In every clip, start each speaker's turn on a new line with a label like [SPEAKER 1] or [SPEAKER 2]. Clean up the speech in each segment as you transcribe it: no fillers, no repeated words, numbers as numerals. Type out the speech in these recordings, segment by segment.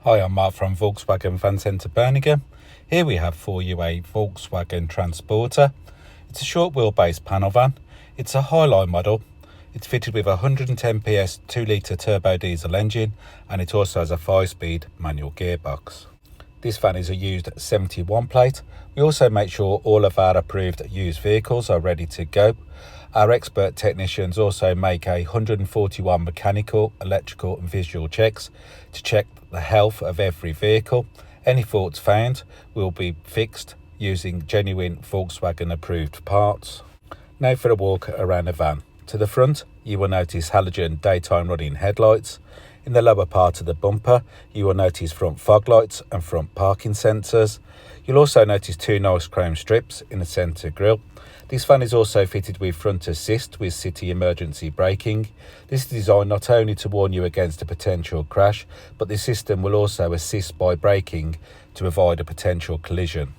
[SPEAKER 1] Hi, I'm Mark from Volkswagen Van Centre Birmingham. Here we have for you a Volkswagen Transporter. It's a short wheelbase panel van. It's a Highline model. It's fitted with a 110 PS 2 litre turbo diesel engine, and it also has a 5-speed manual gearbox. This van is a used 71 plate. We also make sure all of our approved used vehicles are ready to go. Our expert technicians also make 141 mechanical, electrical and visual checks to check the health of every vehicle. Any faults found will be fixed using genuine Volkswagen approved parts. Now for a walk around the van. To the front, you will notice halogen daytime running headlights. In the lower part of the bumper, you will notice front fog lights and front parking sensors. You'll also notice two nice chrome strips in the centre grille. This van is also fitted with front assist with city emergency braking. This is designed not only to warn you against a potential crash, but the system will also assist by braking to avoid a potential collision.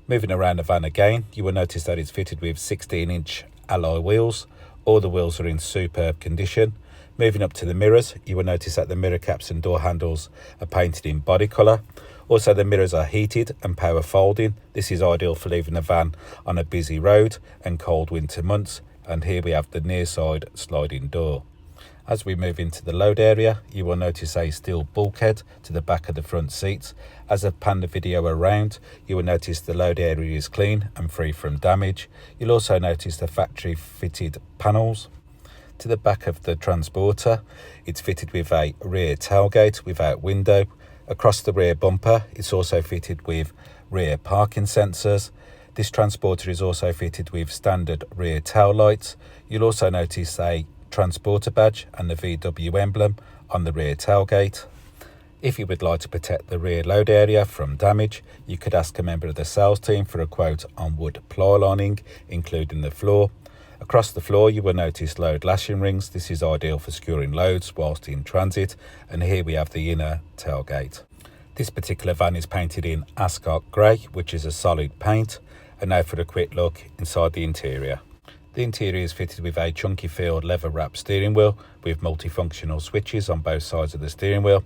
[SPEAKER 1] Moving around the van again, you will notice that it's fitted with 16-inch alloy wheels. All the wheels are in superb condition. Moving up to the mirrors, you will notice that the mirror caps and door handles are painted in body colour. Also, the mirrors are heated and power folding. This is ideal for leaving the van on a busy road and cold winter months. And here we have the near side sliding door. As we move into the load area, you will notice a steel bulkhead to the back of the front seats. As I pan the video around, you will notice the load area is clean and free from damage. You'll also notice the factory fitted panels. To the back of the Transporter, it's fitted with a rear tailgate without window. Across the rear bumper, it's also fitted with rear parking sensors. This Transporter is also fitted with standard rear tail lights. You'll also notice a Transporter badge and the VW emblem on the rear tailgate. If you would like to protect the rear load area from damage, you could ask a member of the sales team for a quote on Wood Ply-lining, including the floor. Across the floor, you will notice load lashing rings. This is ideal for securing loads whilst in transit. And here we have the inner tailgate. This particular van is painted in Ascot Grey, which is a solid paint. And now for a quick look inside the interior. The interior is fitted with a chunky feel leather wrapped steering wheel with multifunctional switches on both sides of the steering wheel.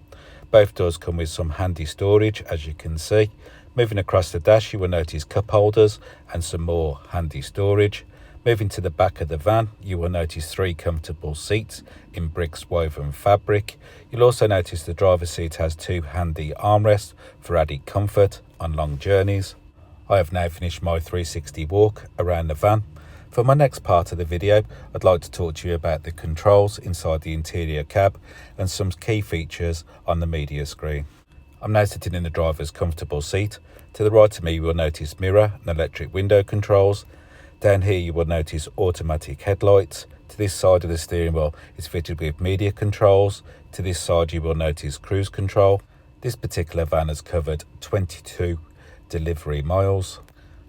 [SPEAKER 1] Both doors come with some handy storage, as you can see. Moving across the dash, you will notice cup holders and some more handy storage. Moving to the back of the van, you will notice 3 comfortable seats in bricks woven fabric. You'll also notice the driver's seat has 2 handy armrests for added comfort on long journeys. I have now finished my 360 walk around the van. For my next part of the video, I'd like to talk to you about the controls inside the interior cab and some key features on the media screen. I'm now sitting in the driver's comfortable seat. To the right of me, you will notice mirror and electric window controls. Down here you will notice automatic headlights. To this side of the steering wheel is fitted with media controls. To this side you will notice cruise control. This particular van has covered 22 delivery miles.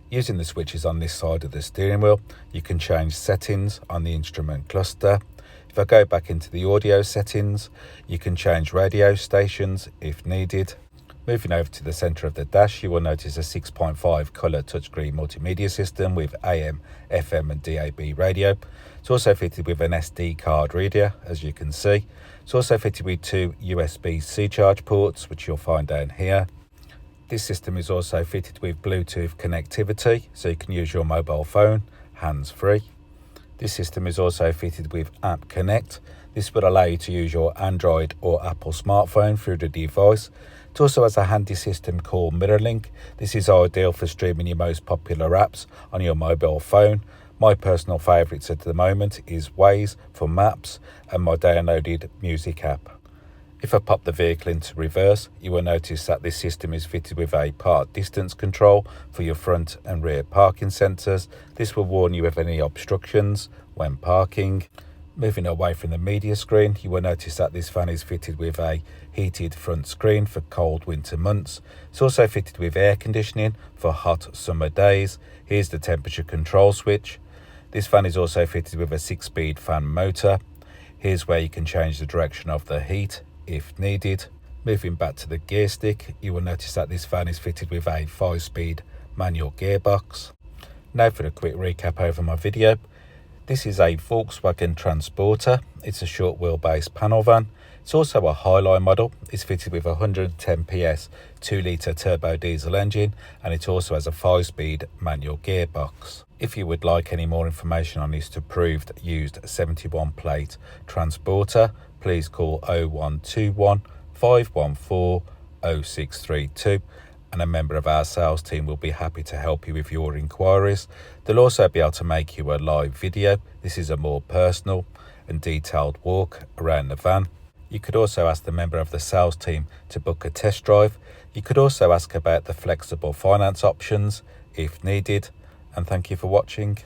[SPEAKER 1] Using the switches on this side of the steering wheel, you can change settings on the instrument cluster. If I go back into the audio settings, you can change radio stations if needed. Moving over to the centre of the dash, you will notice a 6.5 colour touchscreen multimedia system with AM, FM and DAB radio. It's also fitted with an SD card reader, as you can see. It's also fitted with 2 USB-C charge ports, which you'll find down here. This system is also fitted with Bluetooth connectivity, so you can use your mobile phone hands-free. This system is also fitted with App Connect. This will allow you to use your Android or Apple smartphone through the device. It also has a handy system called MirrorLink. This is ideal for streaming your most popular apps on your mobile phone. My personal favourites at the moment is Waze for maps and my downloaded music app. If I pop the vehicle into reverse, you will notice that this system is fitted with a park distance control for your front and rear parking sensors. This will warn you of any obstructions when parking. Moving away from the media screen, you will notice that this van is fitted with a heated front screen for cold winter months. It's also fitted with air conditioning for hot summer days. Here's the temperature control switch. This van is also fitted with a 6-speed fan motor. Here's where you can change the direction of the heat if needed. Moving back to the gear stick, you will notice that this van is fitted with a 5-speed manual gearbox. Now for a quick recap over my video. This is a Volkswagen Transporter. It's a short wheelbase panel van It's also a Highline model. It's fitted with a 110 PS 2-litre turbo diesel engine, and it also has a 5-speed manual gearbox. If you would like any more information on this approved used 71 plate transporter, please call 0121 514 0632 and a member of our sales team will be happy to help you with your inquiries. They'll also be able to make you a live video. This is a more personal and detailed walk around the van. You could also ask the member of the sales team to book a test drive. You could also ask about the flexible finance options if needed. And thank you for watching.